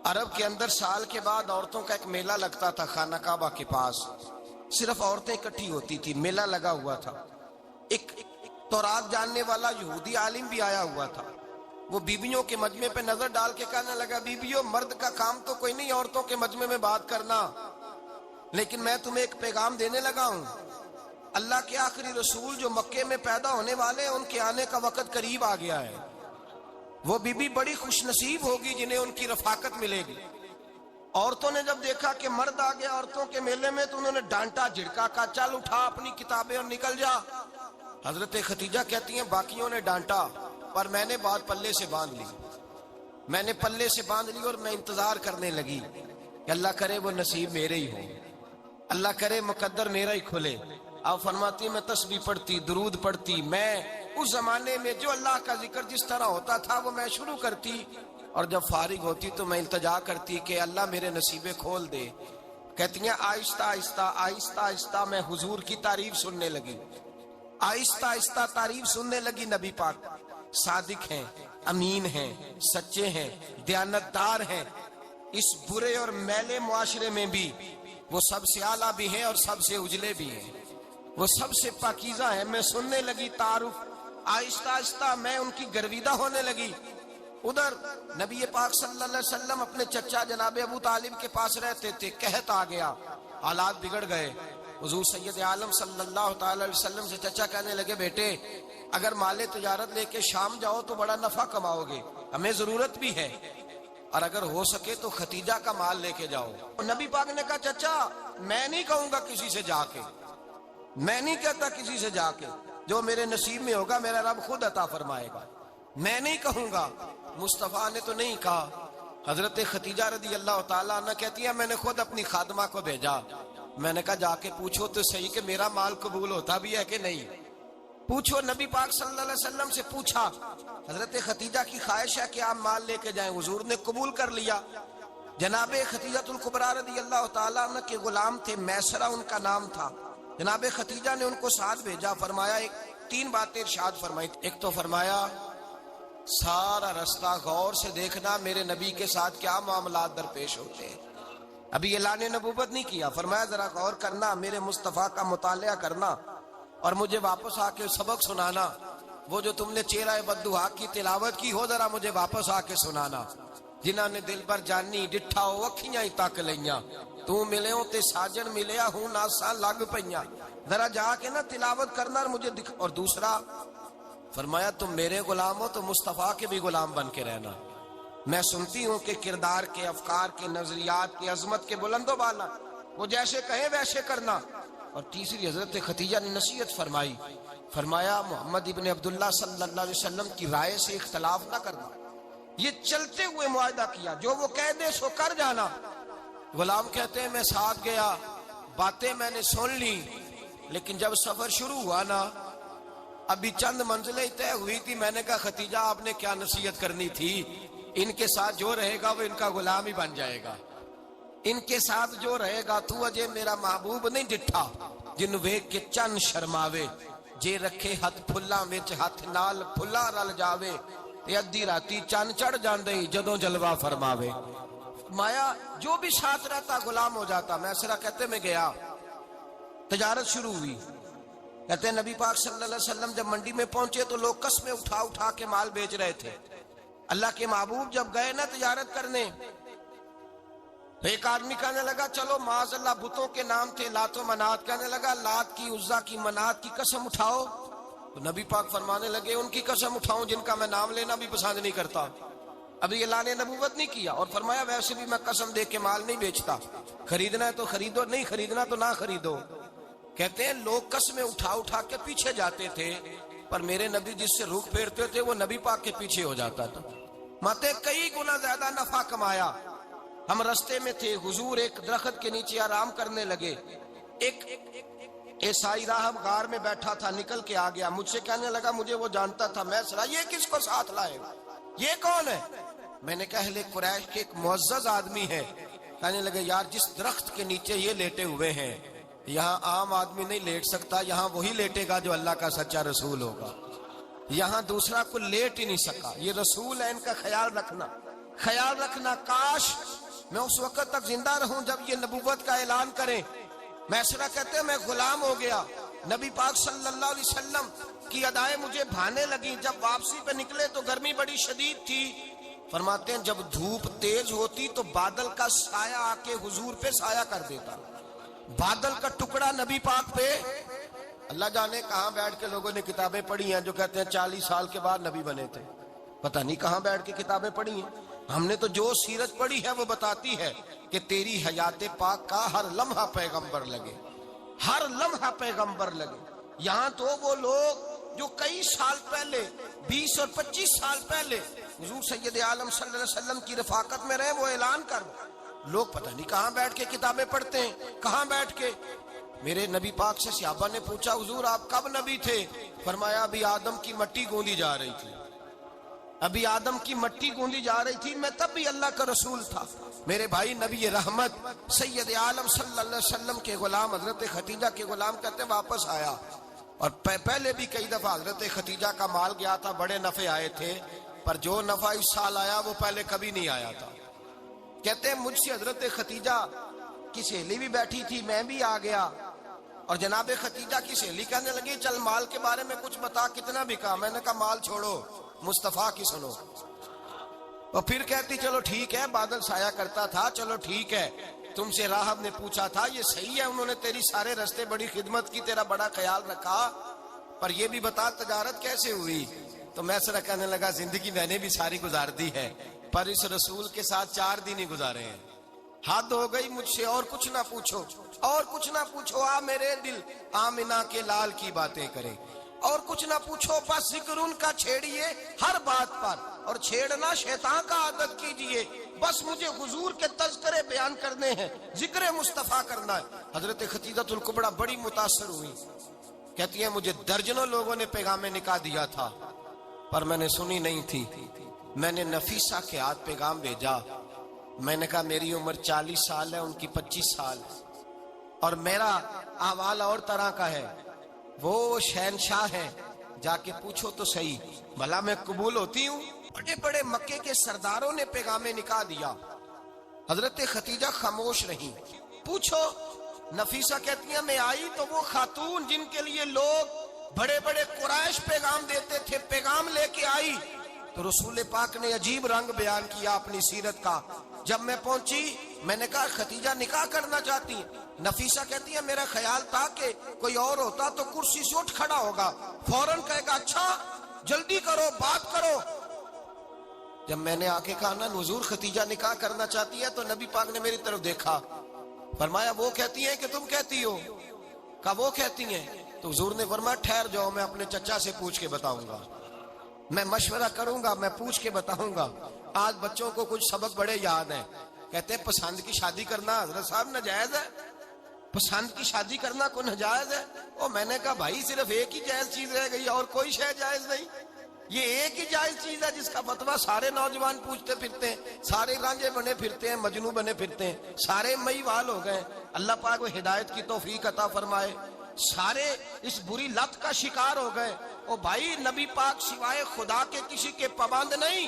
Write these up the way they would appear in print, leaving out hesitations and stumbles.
عرب کے اندر سال کے بعد عورتوں کا ایک میلہ لگتا تھا خانہ کعبہ کے پاس، صرف عورتیں اکٹھی ہوتی تھی، میلہ لگا ہوا تھا۔ ایک تورات جاننے والا یہودی عالم بھی آیا ہوا تھا، وہ بیویوں کے مجمع پہ نظر ڈال کے کہنے لگا، بیویوں مرد کا کام تو کوئی نہیں عورتوں کے مجمع میں بات کرنا، لیکن میں تمہیں ایک پیغام دینے لگا ہوں، اللہ کے آخری رسول جو مکے میں پیدا ہونے والے ان کے آنے کا وقت قریب آ گیا ہے، وہ بی بی بڑی خوش نصیب ہوگی جنہیں ان کی رفاقت ملے گی۔ عورتوں نے جب دیکھا کہ مرد آ گیا عورتوں کے میلے میں تو انہوں نے ڈانٹا جھڑکا، کہا چل اٹھا اپنی کتابیں اور نکل جا۔ حضرت خدیجہ کہتی ہیں باقیوں نے ڈانٹا پر میں نے بات پلے سے باندھ لی، میں نے پلے سے باندھ لی اور میں انتظار کرنے لگی کہ اللہ کرے وہ نصیب میرے ہی ہو، اللہ کرے مقدر میرا ہی کھلے۔ آپ فرماتی میں تسبیح پڑھتی، درود پڑھتی، میں اس زمانے میں جو اللہ کا ذکر جس طرح ہوتا تھا وہ میں شروع کرتی، اور جب فارغ ہوتی تو میں التجا کرتی کہ اللہ میرے نصیبے کھول دے۔ کہتی ہیں آہستہ آہستہ آہستہ آہستہ میں حضور کی تعریف سننے لگی، آہستہ آہستہ تعریف سننے لگی۔ نبی پاک صادق ہیں، امین ہیں، سچے ہیں، دیانتدار ہیں، اس برے اور میلے معاشرے میں بھی وہ سب سے اعلیٰ بھی ہیں اور سب سے اجلے بھی ہیں، وہ سب سے پاکیزہ ہیں۔ میں سننے لگی تعارف، آہستہ آہستہ میں ان کی گرویدہ ہونے لگی۔ ادھر نبی پاک صلی اللہ علیہ وسلم اپنے چچا جناب ابو طالب کے پاس رہتے تھے، قحط آ گیا، حالات بگڑ گئے۔ حضور سید عالم صلی اللہ تعالی علیہ وسلم سے چچا کہنے لگے بیٹے اگر مال تجارت لے کے شام جاؤ تو بڑا نفع کماؤ گے، ہمیں ضرورت بھی ہے، اور اگر ہو سکے تو ختیجہ کا مال لے کے جاؤ۔ نبی پاک نے کہا چچا میں نہیں کہوں گا کسی سے جا کے، میں نہیں کہتا کسی سے جا کے، جو میرے نصیب میں ہوگا میرا رب خود عطا فرمائے گا، میں نہیں کہوں گا۔ مصطفیٰ نے تو نہیں کہا۔ حضرت خدیجہ رضی اللہ تعالیٰ عنہ کہتی ہے میں نے خود اپنی خادمہ کو بھیجا، میں نے کہا جا کے پوچھو تو صحیح کہ میرا مال قبول ہوتا بھی ہے کہ نہیں، پوچھو۔ نبی پاک صلی اللہ علیہ وسلم سے پوچھا، حضرت خدیجہ کی خواہش ہے کہ آپ مال لے کے جائیں، حضور نے قبول کر لیا۔ جناب خدیجہ الکبریٰ رضی اللہ تعالیٰ عنہ کے غلام تھے، میسرہ ان کا نام تھا، جناب خدیجہ نے ان کو ساتھ بھیجا۔ فرمایا تین باتیں ارشاد فرمائی، ایک تو فرمایا سارا رستہ غور سے دیکھنا میرے نبی کے ساتھ کیا معاملات درپیش ہوتے ہیں، ابھی اعلان نبوت نہیں کیا، فرمایا ذرا غور کرنا، میرے مصطفیٰ کا مطالعہ کرنا اور مجھے واپس آ کے سبق سنانا، وہ جو تم نے چہرہ بددعا کی تلاوت کی ہو ذرا مجھے واپس آ کے سنانا۔ جنہاں نے دل پر جانی ڈٹھا ہو اکھیاں ہی تک لیاں، تو ملے ہوں تے ساجن ملیا ہوں ناساں لگ پئیاں، ذرا جا کے نا تلاوت کرنا اور مجھے دکھ۔ اور دوسرا فرمایا تم میرے غلام ہو تو مصطفیٰ کے بھی غلام بن کے رہنا، میں سنتی ہوں کہ کردار کے، افکار کے، نظریات کے، عظمت کے بلند و بالا، وہ جیسے کہیں ویسے کرنا۔ اور تیسری حضرت خدیجہ نے نصیحت فرمائی، فرمایا محمد ابن عبداللہ صلی اللہ علیہ وسلم کی رائے سے اختلاف نہ کرنا، یہ چلتے ہوئے معاہدہ کیا، جو وہ کہہ دے سو کر جانا۔ غلام کہتے ہیں میں ساتھ گیا، باتیں میں نے سن لی، لیکن جب سفر شروع ہوا نا ابھی چند منزلیں طے ہوئی تھی، میں نے کہا خدیجہ آپ نے کیا نصیحت کرنی تھی، ان کے ساتھ جو رہے گا وہ ان کا غلام ہی بن جائے گا، ان کے ساتھ جو رہے گا تو اجے میرا محبوب نہیں ڈٹھا جن ویکھ کے چن شرماوے، جے رکھے ہاتھ پھلاں وچ ہاتھ نال پھلا رل جاوے، تے ادھی راتی چن چڑھ جاندے جدوں جلوہ فرماوے۔ مایا جو بھی ساتھ رہتا غلام ہو جاتا۔ میسرہ کہتے میں گیا، تجارت شروع ہوئی، کہتے ہیں نبی پاک صلی اللہ علیہ وسلم جب منڈی میں پہنچے تو لوگ قسمیں اٹھا اٹھا کے مال بیچ رہے تھے۔ اللہ کے محبوب جب گئے نا تجارت کرنے تو ایک آدمی کہنے لگا چلو معاذ اللہ بتوں کے نام تھے لات و منات، کہنے لگا لات کی، عزا کی، منات کی قسم اٹھاؤ، تو نبی پاک فرمانے لگے ان کی قسم اٹھاؤں جن کا میں نام لینا بھی پسند نہیں کرتا، ابھی اعلان نبوت نہیں کیا، اور فرمایا ویسے بھی میں قسم دے کے مال نہیں بیچتا، خریدنا ہے تو خریدو، نہیں خریدنا تو نہ خریدو۔ کہتے ہیں لوگ قسمیں اٹھا اٹھا کے پیچھے جاتے تھے، پر میرے نبی جس سے رخ پھیرتے تھے وہ نبی پاک کے پیچھے ہو جاتا تھا۔ ماتے کئی گنا زیادہ نفع کمایا۔ ہم رستے میں تھے، حضور ایک درخت کے نیچے آرام کرنے لگے، ایک عیسائی راہب غار میں بیٹھا تھا، نکل کے آ گیا، مجھ سے کہنے لگا مجھے وہ جانتا تھا، میں سنا یہ کس کو ساتھ لائے، یہ کون ہے؟ میں نے کہا اہل قریش کے ایک معزز آدمی ہے۔ کہنے لگے یار جس درخت کے نیچے یہ لیٹے ہوئے ہیں یہاں عام آدمی نہیں لیٹ سکتا، یہاں وہی لیٹے گا جو اللہ کا سچا رسول ہوگا، یہاں دوسرا کوئی لیٹ ہی نہیں سکا، یہ رسول ہے ان کا خیال رکھنا۔ ख्याल रखना काश मैं उस वक्त तक जिंदा रहूं जब ये नबूवत का ऐलान करें। मैसरा कहते हैं मैं गुलाम हो गया, नबी पाक सल्लल्लाहु अलैहि वसल्लम की अदाएं मुझे भाने लगी। जब वापसी पे निकले तो गर्मी बड़ी शदीद थी। फरमाते हैं जब धूप तेज होती तो बादल का साया आके हुजूर पे साया कर देता। बादल का टुकड़ा नबी पाक पे, अल्लाह जाने कहां बैठ के लोगों ने किताबें पढ़ी हैं जो कहते हैं 40 साल के बाद नबी बने थे। पता नहीं कहां बैठ के किताबें पढ़ी हैं। हमने तो जो सीरत पढ़ी है वो बताती है कि तेरी हयात पाक का हर लम्हा पैगंबर लगे, हर लम्हा पैगंबर लगे। यहां तो वो लोग जो कई साल पहले 20 और 25 साल पहले हुजूर सैयद आलम सल्लल्लाहु अलैहि वसल्लम की रफाकत में रहे, वो ऐलान कर, लोग पता नहीं कहां बैठ के किताबें पढ़ते हैं, कहां बैठ के। मेरे नबी पाक से सहाबा ने पूछा हुजूर आप कब नबी थे? फरमाया अभी आदम की मट्टी गूंदी जा रही थी, अभी आदम की मट्टी गूंदी जा रही थी, मैं तब भी अल्लाह का रसूल था। मेरे भाई नबी रहमत सैयद आलम सल्लल्लाहु अलैहि वसल्लम के गुलाम हजरत खतीजा के गुलाम कहते वापस आया। और पहले भी कई दफा हजरत खतीजा का माल गया था, बड़े नफे आए थे, पर जो नफा इस साल आया वो पहले कभी नहीं आया था। कहते हैं मुझसे हजरत खतीजा की सहेली भी बैठी थी, मैं भी आ गया। और जनाब खतीजा की सहेली कहने लगी चल माल के बारे में कुछ बता, कितना बिका? मैंने कहा माल छोड़ो, मुस्तफा की सुनो। और फिर कहती चलो ठीक है, बादल साया करता था, चलो ठीक है। तुमसे राहब ने पूछा था, ये सही है, उन्होंने तेरी सारे रास्ते बड़ी खिदमत की, तेरा बड़ा ख्याल रखा, पर ये भी बता तजारत कैसे हुई? तो मैसरा कहने लगा जिंदगी मैंने भी सारी गुजार दी है, पर इस रसूल के साथ 4 दिन ही गुजारे हैं। हद हो गई मुझसे, और कुछ ना पूछो, और कुछ ना पूछो। आ मेरे दिल आमिना के लाल की बातें करे, और कुछ ना पूछो, बस जिक्र उनका छेड़िए हर बात पर, और छेड़ना शैतान का आदत कीजिए। बस मुझे हुजूर के तज़किरे बयान करने हैं, जिक्र मुस्तफा करना है। हजरत खतीजतुल कुबरा बड़ी मुतासर हुई, कहती है मुझे दर्जनों लोगों ने पैगाम निकाह दिया था, पर मैंने सुनी नहीं थी। मैंने नफीसा के हाथ पैगाम भेजा, मैंने कहा मेरी उम्र 40 साल है, उनकी 25 साल है, और मेरा अहवाल और तरह का है। वो शहनशाह है, जाके पूछो तो सही, भला मैं कबूल होती हूँ? बड़े बड़े मक्के के सरदारों ने पैगामे निकाह दिया, हजरत खतीजा खामोश रही। पूछो, नफीसा कहती है मैं आई तो वो खातून जिनके लिए लोग बड़े बड़े कुरैश पैगाम देते थे, पैगाम लेके आई। तो रसूल पाक ने अजीब रंग बयान किया अपनी सीरत का। जब मैं पहुंची मैंने कहा खतीजा निकाह करना चाहती है। नफीसा कहती है मेरा ख्याल था कि कोई और होता तो कुर्सी से उठ खड़ा होगा, फौरन कहेगा अच्छा जल्दी करो, बात करो। जब मैंने आके कहा ना हुजूर खतीजा निकाह करना चाहती है, तो नबी पाक ने मेरी तरफ देखा, फरमाया वो कहती है कि तुम कहती हो? कहा वो कहती है। तो हुजूर ने फरमाया ठहर जाओ, मैं अपने चचा से पूछ के बताऊंगा, मैं मशवरा करूंगा, मैं पूछ के बताऊंगा। आज बच्चों को कुछ सबक बड़े याद हैं। कहते हैं पसंद की शादी करना हजरत साहब नाजायज है, पसंद की शादी करना कोई नाजायज है? और मैंने कहा भाई सिर्फ एक ही जायज चीज रह गई, और कोई शय जायज नहीं। ये एक ही जायज चीज है जिसका फतवा सारे नौजवान पूछते फिरते हैं, सारे रांझे बने फिरते हैं, मजनू बने फिरते हैं, सारे मईवाल हो गए। अल्लाह पाक वो हिदायत की तौफीक अता फरमाए। सारे इस बुरी लत का शिकार हो गए। ओ भाई नबी पाक सिवाय खुदा के किसी के पाबंद नहीं,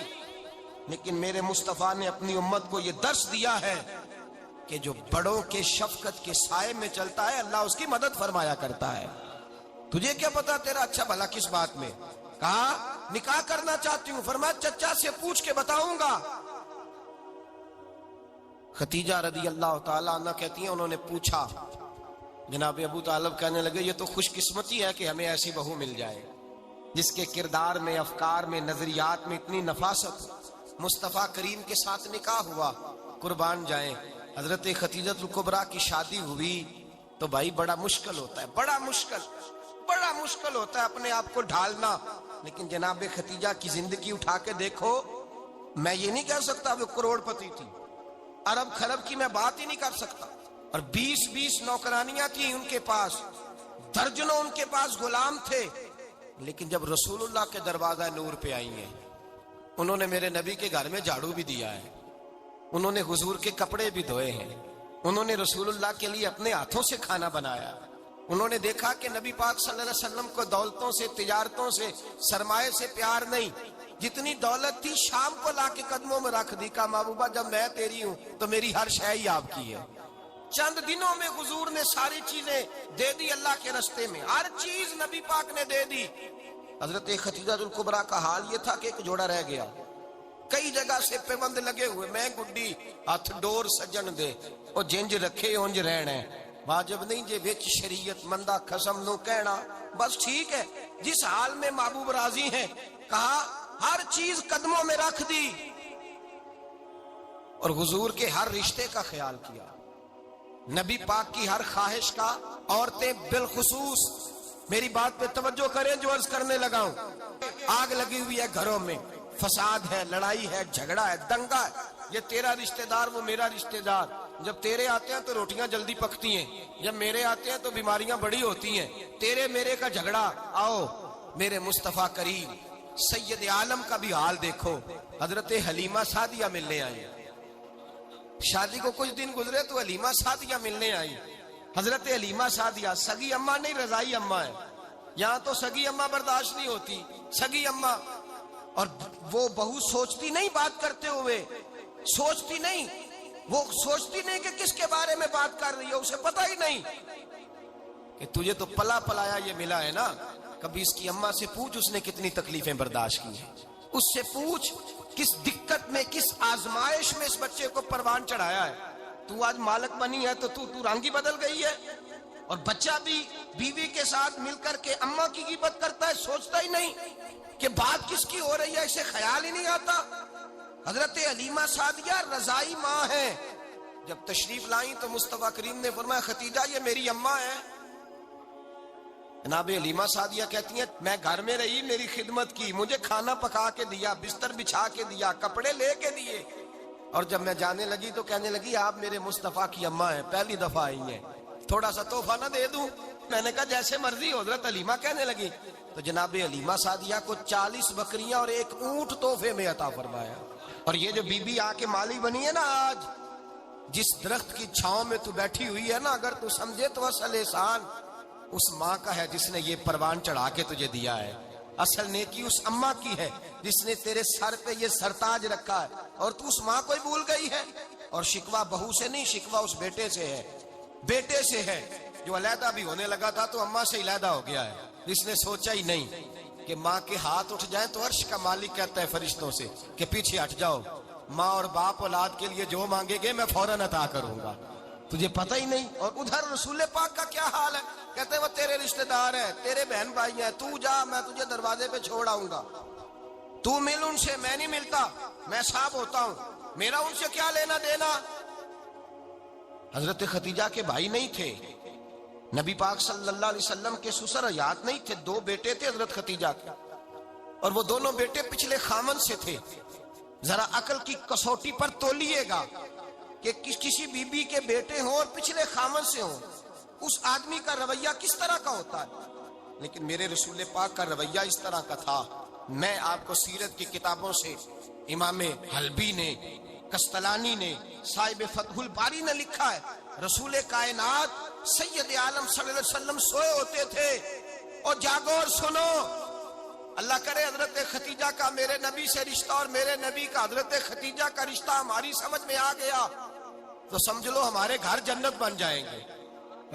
लेकिन मेरे मुस्तफा ने अपनी उम्मत को ये दर्श दिया है कि जो बड़ों के शफकत के साए में चलता है अल्लाह उसकी मदद फरमाया करता है। तुझे क्या पता तेरा अच्छा भला किस बात में? कहा निकाह करना चाहती हूँ, फरमाया चचा से पूछ के बताऊंगा। खतीजा रदी अल्लाह ताला अन्हा कहती है उन्होंने पूछा, जनाब अबू तालिब कहने लगे ये तो खुशकिस्मती है कि हमें ऐसी बहू मिल जाए जिसके किरदार में, अफकार में, नजरियात में इतनी नफासत। मुस्तफा करीम के साथ निकाह हुआ, कुर्बान जाए। हजरत खतीजतुल कुबरा की शादी हुई तो भाई बड़ा मुश्किल होता है, बड़ा मुश्किल होता है अपने आप को ढालना। लेकिन जनाब खतीजा की जिंदगी उठा के देखो, मैं ये नहीं कह सकता वो करोड़पति थी, अरब खरब की मैं बात ही नहीं कर सकता। और 20-20 नौकरानियां थी उनके पास, दर्जनों उनके पास गुलाम थे। लेकिन जब रसूलुल्लाह के दरवाजा नूर पे आई हैं, उन्होंने मेरे नबी के घर में झाड़ू भी दिया है, उन्होंने हुजूर के कपड़े भी धोए हैं, उन्होंने रसूलुल्लाह के लिए अपने हाथों से खाना बनाया। उन्होंने देखा कि नबी पाक सल्लल्लाहु अलैहि वसल्लम को दौलतों से, तिजारतों से, सरमाए से प्यार नहीं, जितनी दौलत थी शाम को लाके कदमों में रख दी। कहा महबूबा जब मैं तेरी हूं तो मेरी हर शय ही आपकी है। चंद दिनों में हुजूर ने सारी चीजें दे दी अल्लाह के रास्ते में, हर चीज नबी पाक ने दे दी। हजरत खदीजातुल कुबरा का हाल ये था कि एक जोड़ा रह गया, कई जगह से पेबंद लगे हुए, मैं गुड्डी हथ डोर सजन दे ओ जिंज रखे उंज रहना, वाजिब नहीं जे विच शरीयत मंदा खसम नु कहना। बस ठीक है, जिस हाल में महबूब राजी हैं, कहा हर चीज कदमों में रख दी और हुजूर के हर रिश्ते का ख्याल किया, नबी पाक की हर ख्वाहिश का। औरतें बिलखुसूस मेरी बात पे तवज्जो करें जो अर्ज करने लगा हूं। आग लगी हुई है घरों में, फसाद है, लड़ाई है, झगड़ा है, दंगा है, ये तेरा रिश्तेदार वो मेरा रिश्तेदार। जब तेरे आते हैं तो रोटियां जल्दी पकती हैं, जब मेरे आते हैं तो बीमारियां बड़ी होती हैं। तेरे मेरे का झगड़ा, आओ मेरे मुस्तफा करीम सैयद आलम का भी हाल देखो। हजरत हलीमा सादिया मिलने आई, शादी को कुछ दिन गुजरे तो हलीमा सादिया मिलने आई। हजरत हलीमा सादिया सगी अम्मा नहीं, रजाई अम्मा है। यहाँ तो सगी अम्मा बर्दाश्त नहीं होती, सगी अम्मा। और वो बहू सोचती नहीं बात करते हुए, सोचती नहीं, वो सोचती नहीं कि किसके बारे में बात कर रही है, उसे पता ही नहीं कि तुझे तो पला पलाया ये मिला है ना। कभी इसकी अम्मा से पूछ उसने कितनी तकलीफें बर्दाश्त की है, उससे पूछ किस दिक्कत में, किस आजमाइश में इस बच्चे को परवान चढ़ाया है। तू आज मालक बनी है तो तू रंग ही बदल गई है। और बच्चा भी बीवी के साथ मिलकर के अम्मा की गिबत करता है, सोचता ही नहीं कि बात किसकी हो रही है, इसे ख्याल ही नहीं आता। हजरत हलीमा सादिया रजाई माँ है। जब तशरीफ लाई तो मुस्तफा करीम ने फरमाया खतीजा ये मेरी अम्मा है। जनाब हलीमा सादिया कहती हैं मैं घर में रही, मेरी खिदमत की, मुझे खाना पका के दिया, बिस्तर बिछा के दिया, कपड़े लेके दिए, और जब मैं जाने लगी तो कहने लगी आप मेरे मुस्तफा की अम्मा है, पहली दफा आई है, थोड़ा सा तोहफा ना दे दूं। मैंने कहा जैसे मर्जी। हजरत हलीमा कहने लगी तो जनाब हलीमा सादिया को 40 बकरियां और एक ऊंट तोहफे में अता फरमाया। और ये जो बीबी आके माली बनी है ना आज, जिस दरख्त की छांव में तू बैठी हुई है ना, अगर तू समझे तो असल एहसान उस माँ का है जिसने ये परवान चढ़ा के तुझे दिया है। असल नेकी उस अम्मा की है जिसने तेरे सर पे ये सरताज रखा है, और तू उस माँ को ही भूल गई है। और शिकवा बहू से नहीं, शिकवा उस बेटे से है, बेटे से है जो अलहदा भी होने लगा था तो अम्मा से अलहदा हो गया है, जिसने सोचा ही नहीं कि माँ के हाथ उठ जाए तो अर्श का मालिक कहता है फरिश्तों से कि पीछे हट जाओ, माँ और बाप औलाद के लिए जो मांगेगे मैं फौरन अता करूंगा, तुझे पता ही नहीं। और उधर रसूल पाक का क्या हाल है, कहते वो तेरे रिश्तेदार है, तेरे बहन भाई हैं, तू जा मैं तुझे दरवाजे पे छोड़ आऊंगा, तू मिल उनसे, मैं नहीं मिलता, मैं साफ होता हूं, मेरा उनसे क्या लेना देना। हजरत खतीजा के भाई नहीं थे, नबी पाक सल्लल्लाहु अलैहि वसल्लम के ससुर हयात नहीं थे, 2 बेटे थे हजरत खतीजा के, और वो दोनों बेटे पिछले खामन से थे। जरा अकल की कसौटी पर तोलिएगा कि किसी बीबी के बेटे हों और पिछले खामन से हों, उस आदमी का रवैया किस तरह का होता है। लेकिन मेरे रसूल पाक का रवैया इस तरह का था। मैं आपको सीरत की किताबों से, इमाम हल्बी ने, कस्तलानी ने, साहिब फतहुल बारी ने लिखा है, रसूल कायनात सैयद आलम सल्लल्लाहु अलैहि वसल्लम सोए होते थे, और जागो और सुनो, अल्लाह करे हजरत खतीजा का मेरे नबी से रिश्ता और मेरे नबी का हजरत खतीजा का रिश्ता हमारी समझ में आ गया तो समझ लो हमारे घर जन्नत बन जाएंगे,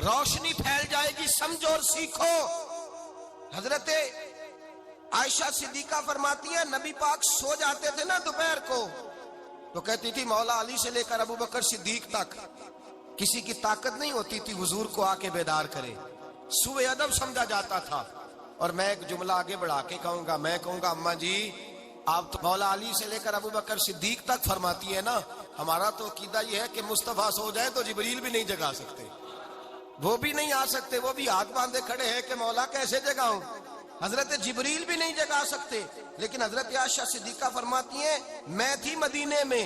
रोशनी फैल जाएगी, समझो और सीखो। हजरत आयशा सिद्दीका फरमाती है नबी पाक सो जाते थे ना दोपहर को तो कहती थी मौला अली से लेकर अबू बकर सिद्दीक तक किसी की ताकत नहीं होती थी हुजूर को आके बेदार करे, सुबह अदब समझा जाता था। और मैं एक जुमला आगे बढ़ा के कहूंगा, मैं कहूंगा अम्मा जी आप तो मौला अली से लेकर अबू बकर सिद्दीक तक फरमाती है ना, हमारा तो अकीदा ये है कि मुस्तफा सो जाए तो जिब्रील भी नहीं जगा सकते, वो भी नहीं आ सकते, वो भी हाथ बांधे खड़े हैं कि मौला कैसे जगाऊं, हजरत जिब्रील भी नहीं जगा सकते। लेकिन हजरत आयशा सिद्दीका फरमाती है मैं थी मदीने में,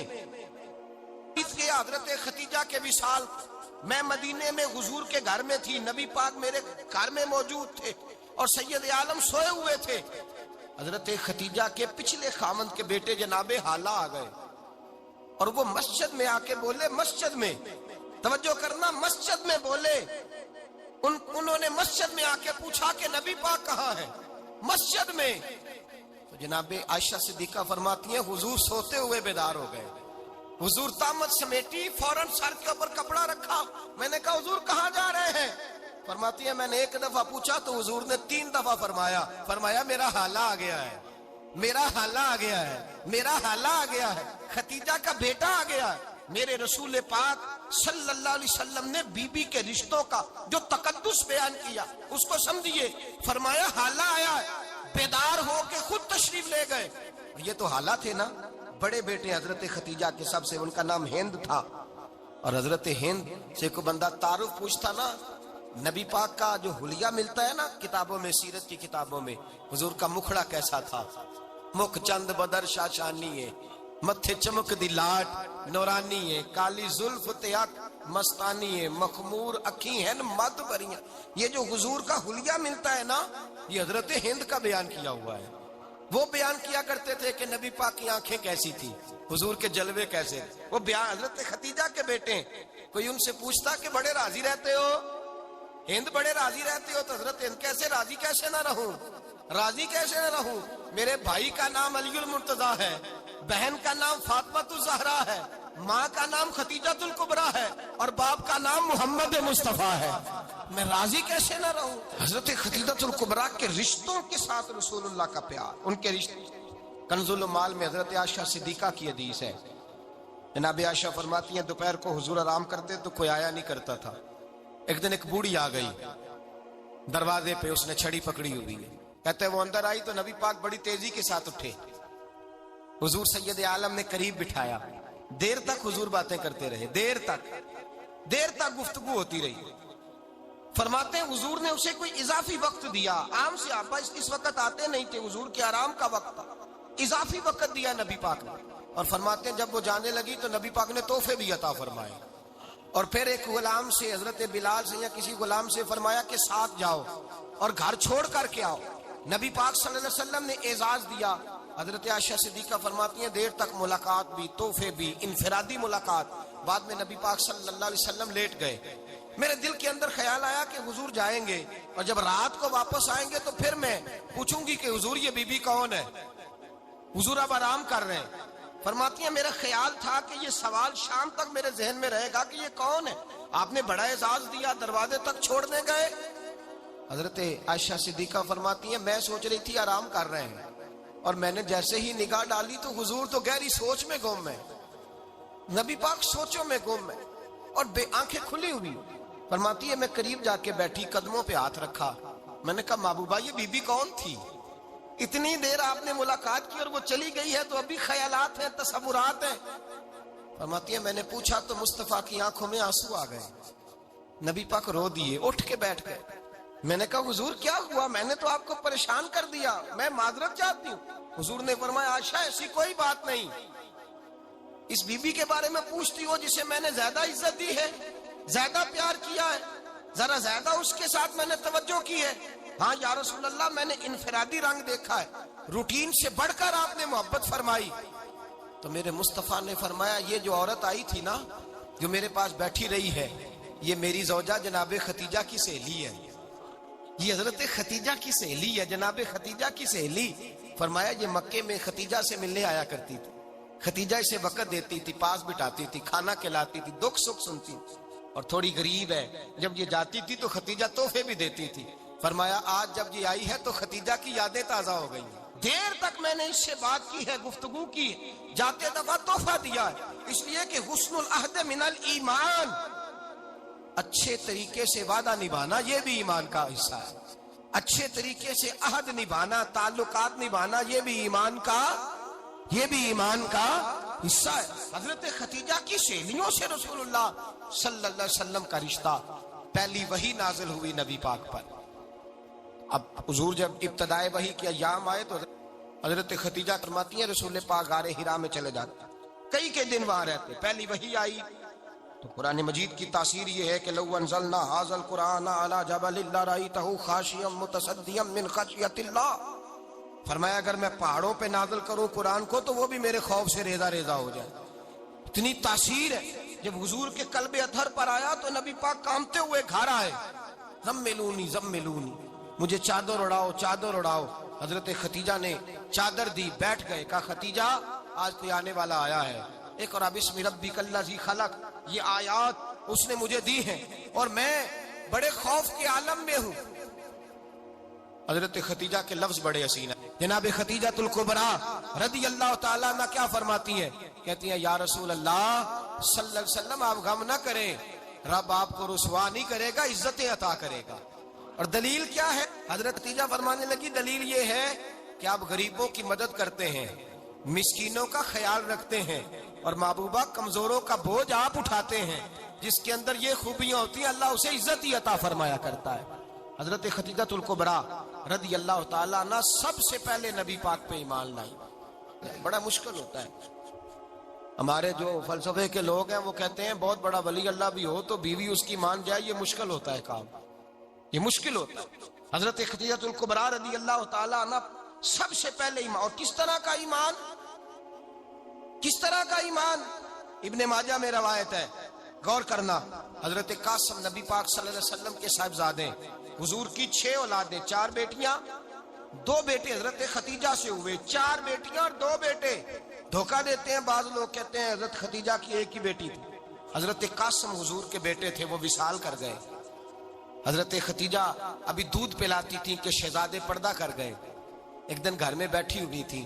हजरत खतीजा के विसाल, मैं मदीने में हुजूर के घर में थी, नबी पाक मेरे घर में मौजूद थे और सैयद आलम सोए हुए थे। हजरत खतीजा के पिछले खामन के बेटे जनाबे हाला आ गए और वो मस्जिद में आके बोले, मस्जिद में तवज्जो करना, मस्जिद में बोले, उन्होंने मस्जिद में आके पूछा कि नबी पाक कहाँ है, मस्जिद में। تو جناب عائشہ صدیقہ فرماتی ہیں हुजूर सोते हुए बेदार हो गए। हुजूर तामत समेटी, फौरन सर के ऊपर कपड़ा रखा। मैंने कहा हुजूर कहाँ जा रहे हैं? फरमाती है मैंने एक दफा पूछा तो हुजूर ने 3 दफा फरमाया मेरा हाला आ गया है, मेरा हाला आ गया है, मेरा हाला आ गया है, खतीजा का बेटा आ गया है। मेरे रसूल पाक सल्लल्लाहु अलैहि वसल्लम ने बीबी के रिश्तों का जो तकद्दुस बयान किया उसको समझिए। फरमाया हाला आया है, बेदार हो के खुद तशरीफ ले गए। ये तो हाला थे ना, बड़े बेटे हजरत खतीजा के, सबसे उनका नाम हिंद था। और हजरत हिंद से को बंदा तारुफ पूछता ना, नबी पाक का जो हुलिया मिलता है ना किताबों में, सीरत की किताबों में, हुजूर का मुखड़ा कैसा था, मुख चंद बदर शाशानी है, मत्थे चमक दी लाट नौरानी है, काली जुल्फ ते अख मस्तानी है, मखमूर अखी है मद भरियां। ये जो हुजूर का हुलिया मिलता है ना, ये हजरत हिंद का बयान किया हुआ है। वो बयान किया करते थे कि नबी पाक की आंखें कैसी थी, हुजूर के जलवे कैसे। वो बयान हजरत खतीजा के बेटे, कोई उनसे पूछता कि बड़े राजी रहते हो, हिंद बड़े राजी रहते हो, तो हजरत हिंद कैसे राजी कैसे ना रहूं, राजी कैसे ना रहूं। मेरे भाई का नाम अलीउल मुर्तजा है, बहन का नाम फातिमातुज ज़हरा है, माँ का नाम खतीजातुल कुबरा है और बाप का नाम मोहम्मद मुस्तफा है, मैं राजी कैसे ना रहूं। हजरत खतीजातुल कुबरा के रिश्तों के साथ रसूलुल्लाह का प्यार, उनके रिश्ते। कंजुल माल में हजरत आयशा सिद्दीका की हदीस है, जनाब आयशा फरमाती हैं दोपहर को हुजूर आराम करते तो कोई आया नहीं करता था। एक दिन एक बूढ़ी आ गई दरवाजे पे, उसने छड़ी पकड़ी हुई है। कहते वो अंदर आई तो नबी पाक बड़ी तेजी के साथ उठे, हुजूर सैयद आलम ने करीब बिठाया, देर तक हुजूर बातें करते रहे, देर तक गुफ्तगू होती रही। फरमाते हैं हुजूर ने उसे कोई इजाफी वक्त दिया, आम से आप इस वक्त आते नहीं थे, हुजूर के आराम का वक्त था, इजाफी वक्त दिया नबी पाक ने। और फरमाते हैं जब वो जाने लगी तो नबी पाक ने तोहफे भी अता फरमाए। और फिर एक गुलाम से, हजरत बिलाल से या किसी गुलाम से फरमाया कि साथ जाओ और घर छोड़ करके आओ। नबी पाक सल्लल्लाहु अलैहि वसल्लम ने एजाज दिया। हजरत आयशा सिद्दीका फरमाती हैं देर तक मुलाकात भी, तोहफे भी, इनफरादी मुलाकात। बाद में नबी पाक सल्लल्लाहु अलैहि वसल्लम लेट गए। मेरे दिल के अंदर ख्याल आया कि हुजूर जाएंगे और जब रात को वापस आएंगे तो फिर मैं पूछूंगी कि हुजूर ये बीबी कौन है, हुजूर अब आराम कर रहे हैं। फरमाती है मेरा ख्याल था कि ये सवाल शाम तक मेरे जहन में रहेगा कि ये कौन है, आपने बड़ा एजाज दिया, दरवाजे तक छोड़ने गए। हजरत आयशा सिद्दीका फरमाती है मैं सोच रही थी आराम कर रहे हैं, और मैंने जैसे ही निगाह डाली तो हुजूर तो गहरी सोच में गुम है, नबी पाक सोचों में गुम है और आंखें खुली हुई। फरमाती है मैं करीब जाके बैठी, कदमों पे हाथ रखा, मैंने कहा महबूबा ये बीबी कौन थी, इतनी देर आपने मुलाकात की और वो चली गई है, तो अभी ख्यालात हैं, तसव्वुरात हैं। फरमाती है मैंने पूछा तो मुस्तफा की आंखों में आंसू आ गए, नबी पाक रो दिए, उठ के बैठ गए। मैंने कहा हुजूर क्या हुआ, मैंने तो आपको परेशान कर दिया, मैं माजरत चाहती हूँ। हुजूर ने फरमाया आयशा ऐसी कोई बात नहीं, इस बीबी के बारे में पूछती हो जिसे मैंने ज्यादा इज्जत दी है, ज्यादा प्यार किया है, जरा ज्यादा उसके साथ मैंने तवज्जो की है। हाँ या रसूल अल्लाह मैंने इनफरादी रंग देखा है, रूटीन से बढ़कर आपने मोहब्बत फरमाई। तो मेरे मुस्तफा ने फरमाया ये जो औरत आई थी ना, जो मेरे पास बैठी रही है, ये मेरी ज़ौजा जनाब खतीजा की सहेली है, ये हजरत खतीजा की सहेली है, जनाब खतीजा की सहेली। फरमाया ये मक्के में खतीजा से मिलने आया करती थी, खतीजा इसे वक़्त देती थी, पास बिठाती थी, खाना खिलाती थी, दुख सुख सुनती थी, और थोड़ी गरीब है, जब ये जाती थी तो खतीजा तोहफे भी देती थी। फरमाया आज जब ये आई है तो खतीजा की यादें ताजा हो गई, देर तक मैंने इससे बात की है, गुफ्तगू की, जाते दफा तोहफा दिया है, इसलिए कि हुस्नुल अहद मिनल ईमान, अच्छे तरीके से वादा निभाना ये भी ईमान का हिस्सा है, अच्छे तरीके से अहद निभाना, ताल्लुकात निभाना ये भी ईमान का हिस्सा है। हजरत खतीजा की सहेलियों से रसूलुल्लाह सल्लल्लाहु अलैहि वसल्लम का रिश्ता, पहली वही नाजिल हुई नबी पाक पर। अब हुजूर जब इब्तदाए वही के अय्याम आए तो हजरत खतीजा फरमाती हैं रसूल पाक गारे हिरा में चले जाते, कई के दिन वहां रहते। पहली वही आई तो कुरान मजीद की तासीर ये है कि लौ अंज़लना हाज़ल कुरान अला जबलिन लरअयतहु खाशियम मुतसद्दियम मिन खशियतिल्लाह। फरमाया अगर मैं पहाड़ों पे नाज़िल करूं कुरान को तो वो भी मेरे खौफ से रेजा रेजा हो जाए, इतनी तासीर है। जब हुजूर के कल्बे अथर पर आया तो नबी पाक कांपते हुए घर आए, ज़म्मिलूनी ज़म्मिलूनी, मुझे चादर उड़ाओ चादर उड़ाओ। حضرت خدیجہ نے چادر دی، بیٹھ گئے، کہا خدیجہ آج کوئی آنے والا آیا ہے، اقرأ بسم ربک الذی خلق، یہ آیات اس نے مجھے دی ہیں اور میں بڑے خوف کے عالم میں ہوں۔ حضرت خدیجہ کے لفظ بڑے حسین ہیں۔ جناب خدیجہ الکبریٰ رضی اللہ تعالیٰ عنہ کیا فرماتی ہیں؟ کہتی ہیں یا رسول اللہ صلی اللہ علیہ وسلم آپ غم نہ کریں، رب آپ کو رسوا نہیں کرے گا، عزتیں عطا کرے گا۔ اور دلیل کیا ہے؟ حضرت خدیجہ فرمانے لگی دلیل یہ ہے کہ آپ غریبوں کی مدد کرتے ہیں، مسکینوں کا خیال رکھتے ہیں، اور محبوبہ کمزوروں کا بوجھ آپ اٹھاتے ہیں۔ جس کے اندر یہ خوبیاں ہوتی ہیں اللہ اسے عزت ہی عطا فرمایا کرتا ہے۔ حضرت خدیجہ الکبریٰ رضی اللہ تعالیٰ عنہ سب سے پہلے نبی پاک پہ ایمان لائی۔ بڑا مشکل ہوتا ہے، ہمارے جو فلسفے کے لوگ ہیں وہ کہتے ہیں بہت بڑا ولی اللہ بھی ہو تو بیوی اس کی مان جائے، یہ مشکل ہوتا ہے کام، یہ مشکل ہوتا ہے۔ حضرت خدیجہ الکبریٰ رضی اللہ تعالیٰ عنہ سب سے پہلے ایمان، اور کس طرح کا ایمان؟ کس طرح کا ایمان؟ ابن ماجہ میں روایت ہے، غور کرنا، حضرت قاسم نبی پاک صلی اللہ علیہ وسلم کے صاحبزادے، حضور کی 6 اولادیں، 4 بیٹیاں 2 بیٹے حضرت خدیجہ سے ہوئے، 4 بیٹیاں اور 2 بیٹے۔ دھوکہ دیتے ہیں بعض لوگ، کہتے ہیں حضرت خدیجہ کی ایک ہی بیٹی تھی۔ حضرت قاسم حضور کے بیٹے تھے، وہ وصال کر گئے۔ حضرت خدیجہ ابھی دودھ پلاتی تھی کہ شہزادے پردہ کر گئے۔ ایک دن گھر میں بیٹھی ہوئی تھی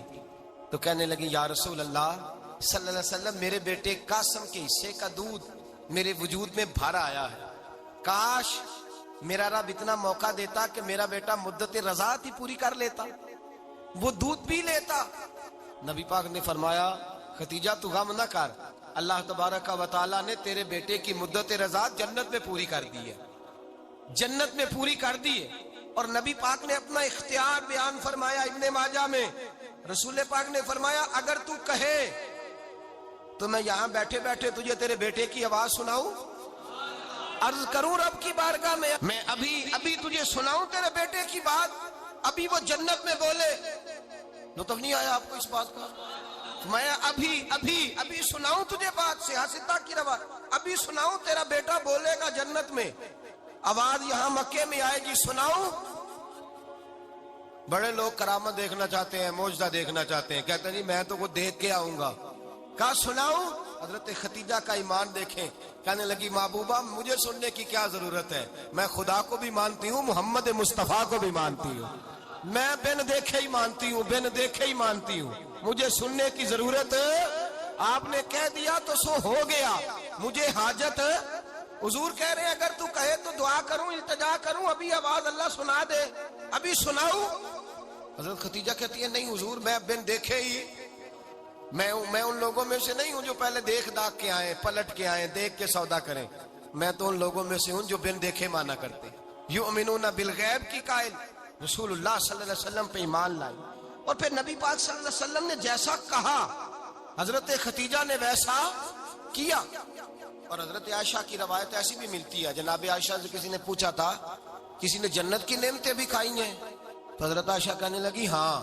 تو کہنے لگی یا رسول اللہ صلی اللہ علیہ وسلم میرے بیٹے قاسم کے حصے کا دودھ میرے وجود میں بھر آیا ہے، کاش میرا رب اتنا موقع دیتا کہ میرا بیٹا مدت رضاعت ہی پوری کر لیتا، وہ دودھ پی لیتا۔ نبی پاک نے فرمایا خدیجہ تو غم نہ کر، اللہ تبارک و تعالیٰ نے تیرے بیٹے کی مدت رضاعت جنت میں پوری کر دی ہے، جنت میں پوری کر دی ہے۔ اور نبی پاک نے اپنا اختیار بیان فرمایا ابن ماجہ میں، رسول پاک نے فرمایا اگر تو کہے تو میں یہاں بیٹھے بیٹھے تجھے تیرے بیٹے کی آواز سناؤں، عرض کروں رب کی بارگاہ میں ابھی تجھے سناؤں تیرے بیٹے کی بات، ابھی وہ جنت میں بولے۔ لطف نہیں آیا آپ کو اس بات کا؟ میں ابھی سناؤں تجھے بات، سیاستہ کی روایت، ابھی سناؤں تیرا بیٹا بولے گا جنت میں، آواز یہاں مکے میں آئے گی، سناؤں؟ بڑے لوگ کرامت دیکھنا چاہتے ہیں، معجزہ دیکھنا چاہتے ہیں، کہتے ہیں جی میں تو وہ دیکھ کے آؤں گا۔ کہا سناؤں؟ حضرت خدیجہ کا ایمان دیکھیں، کہنے لگی محبوبہ مجھے سننے کی کیا ضرورت ہے، میں خدا کو بھی مانتی ہوں، محمد مصطفیٰ کو بھی مانتی ہوں، میں بن دیکھے ہی مانتی ہوں، بن دیکھے ہی مانتی ہوں، مجھے سننے کی ضرورت آپ نے کہہ دیا تو سو ہو گیا، مجھے حاجت۔ حضور کہہ رہے ہیں اگر تو کہے تو دعا کروں، التجا کروں، ابھی آواز اللہ سنا دے، ابھی سناؤں؟ حضرت خدیجہ کہتی ہے نہیں حضور میں بن دیکھے ہی، میں ان لوگوں میں سے نہیں ہوں جو پہلے دیکھ داکھ کے آئیں، پلٹ کے آئیں، دیکھ کے سودا کریں، میں تو ان لوگوں میں سے ہوں جو بن دیکھے مانا کرتے۔ یؤمنون بالغیب کی قائل رسول اللہ صلی اللہ علیہ وسلم پہ ایمان لائی، اور پھر نبی پاک صلی اللہ علیہ وسلم نے جیسا کہا حضرت خدیجہ نے ویسا کیا۔ اور حضرت عائشہ کی روایت ایسی بھی ملتی ہے، جناب عائشہ سے کسی نے پوچھا تھا کسی نے جنت کی نعمتیں بھی کھائی ہیں؟ تو حضرت عائشہ کہنے لگی ہاں،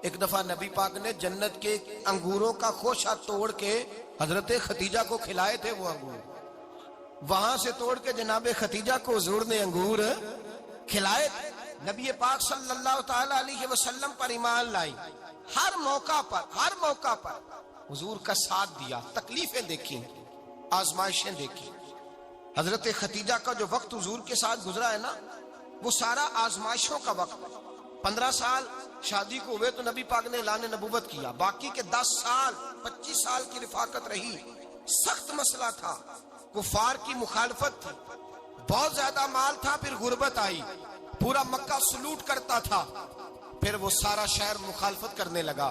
ایک دفعہ نبی پاک نے جنت کے انگوروں کا خوشہ توڑ کے حضرت خدیجہ کو کھلائے تھے، وہ انگور وہاں سے توڑ کے جناب خدیجہ کو حضور نے انگور کھلائے تھے۔ نبی پاک صلی اللہ تعالی علیہ وسلم پر ایمان لائی، ہر موقع پر حضور کا ساتھ دیا، تکلیفیں دیکھی، آزمائشیں دیکھی۔ حضرت خدیجہ کا جو وقت حضور کے ساتھ گزرا ہے نا، وہ سارا آزمائشوں کا وقت۔ 15 سال شادی کو ہوئے تو نبی پاک نے اعلان نبوت کیا، باقی کے 10 سال 25 سال کی رفاقت رہی، سخت مسئلہ تھا، کفار کی مخالفت تھی، بہت زیادہ مال تھا، پھر غربت آئی، پورا مکہ سلوٹ کرتا تھا، پھر وہ سارا شہر مخالفت کرنے لگا۔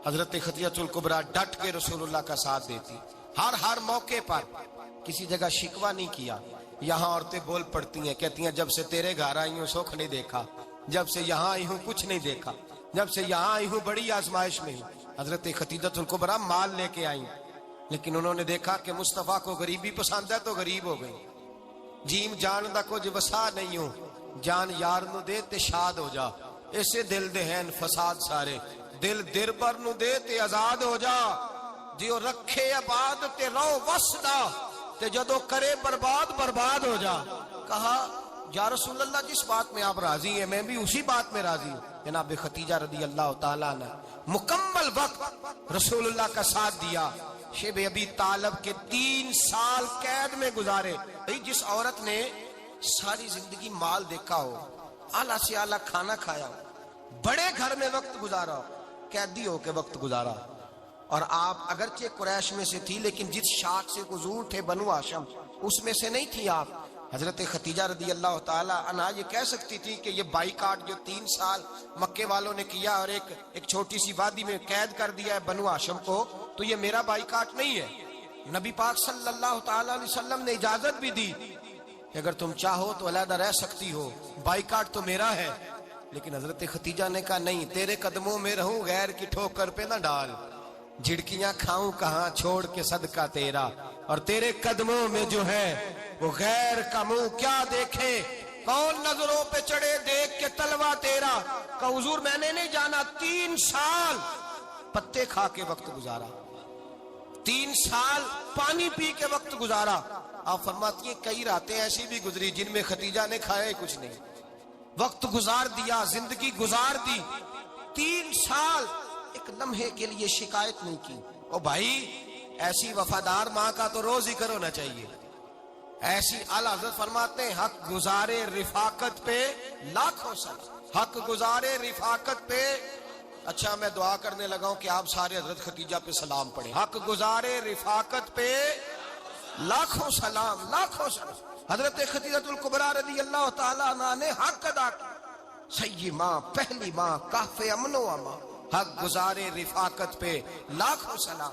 حضرت خدیجہ الکبریٰ ڈٹ کے رسول اللہ کا ساتھ دیتی، ہر موقع پر کسی جگہ شکوہ نہیں کیا۔ یہاں عورتیں بول پڑتی ہیں، کہتی ہیں جب سے تیرے گھر آئی ہوں سکھ نہیں دیکھا، جب سے یہاں آئی ہوں کچھ نہیں دیکھا، جب سے یہاں آئی ہوں بڑی آزمائش میں ہوں۔ حضرت خدیجہ الکبریٰ مال لے کے آئیں، لیکن انہوں نے دیکھا کہ مصطفیٰ کو غریبی پسند ہے تو غریب ہو گئی۔ جیم جان دا کچھ وسا نہیں ہوں، جان یار نو دے تے شاد ہو جا، ایسے دل دے ہیں فساد سارے، دل دربر نو دے تے آزاد ہو جا، دیو رکھے آباد تے رو وسدا تے جدو کرے برباد ہو جا۔ کہا یا رسول اللہ جس بات میں آپ راضی ہیں میں بھی اسی بات میں راضی ہوں، जनाब खतीजा रदी अल्लाह ताला ने मुकम्मल वक्त रसूल अल्लाह का साथ दिया। शेब अबी तालब के 3 साल कैद में गुजारे। भाई जिस औरत ने सारी जिंदगी माल देखा हो, आला से आला खाना खाया हो, बड़े घर में वक्त गुजारा हो, कैदी हो के वक्त गुजारा। और आप अगरचे कुरैश में से थी लेकिन जिस शाख से हुजूर थे बनु हाशिम उसमें से नहीं थी आप। हजरत खतीजा रदी अल्लाह ताला अन्हा ये कह सकती थी कि ये बाइकाट जो 3 साल मक्के वालों ने किया और एक छोटी सी वादी में कैद कर दिया है बनु हाशिम को, तो ये मेरा बाइकाट नहीं है। नबी पाक सल्लल्लाहु ताला अलैहि वसल्लम ने इजाजत भी दी कि अगर तुम चाहो तो अलहदा रह सकती हो, बाइकाट तो मेरा है। लेकिन हजरत खतीजा ने कहा नहीं, तेरे कदमों में रहूं, गैर की ठोकर पे ना डाल, झिड़कियां खाऊं कहां छोड़ के सदका तेरा, और तेरे कदमों में जो है वो गैर का मुंह क्या देखे, कौन नजरों पे चढ़े देख के तलवा तेरा। का हुजूर मैंने नहीं जाना, 3 साल पत्ते खा के वक्त गुजारा, 3 साल पानी पी के वक्त गुजारा। आप फरमाती हैं कई रातें ऐसी भी गुजरी जिनमें खतीजा ने खाया कुछ नहीं, वक्त गुजार दिया, जिंदगी गुजार दी। 3 साल एक लम्हे के लिए शिकायत नहीं की। ओ भाई ऐसी वफादार माँ का तो रोज जिक्र होना चाहिए। ऐसी आला हज़रत फरमाते हैं हक गुजारे रिफाकत पे लाखों सलाम, हक गुजारे रिफाकत पे। अच्छा मैं दुआ करने लगा हूं कि आप सारे हजरत खतीजा पे सलाम पढ़ें। हक गुजारे रिफाकत पे लाखों सलाम, लाखों सलाम। हजरत खतीजतुल कुबरा रज़ी अल्लाह ताला अन्हा ने हक अदा किया। सही माँ, पहली माँ, काफ़े अमनो अमा, हक गुजारे रिफाकत पे लाखों सलाम।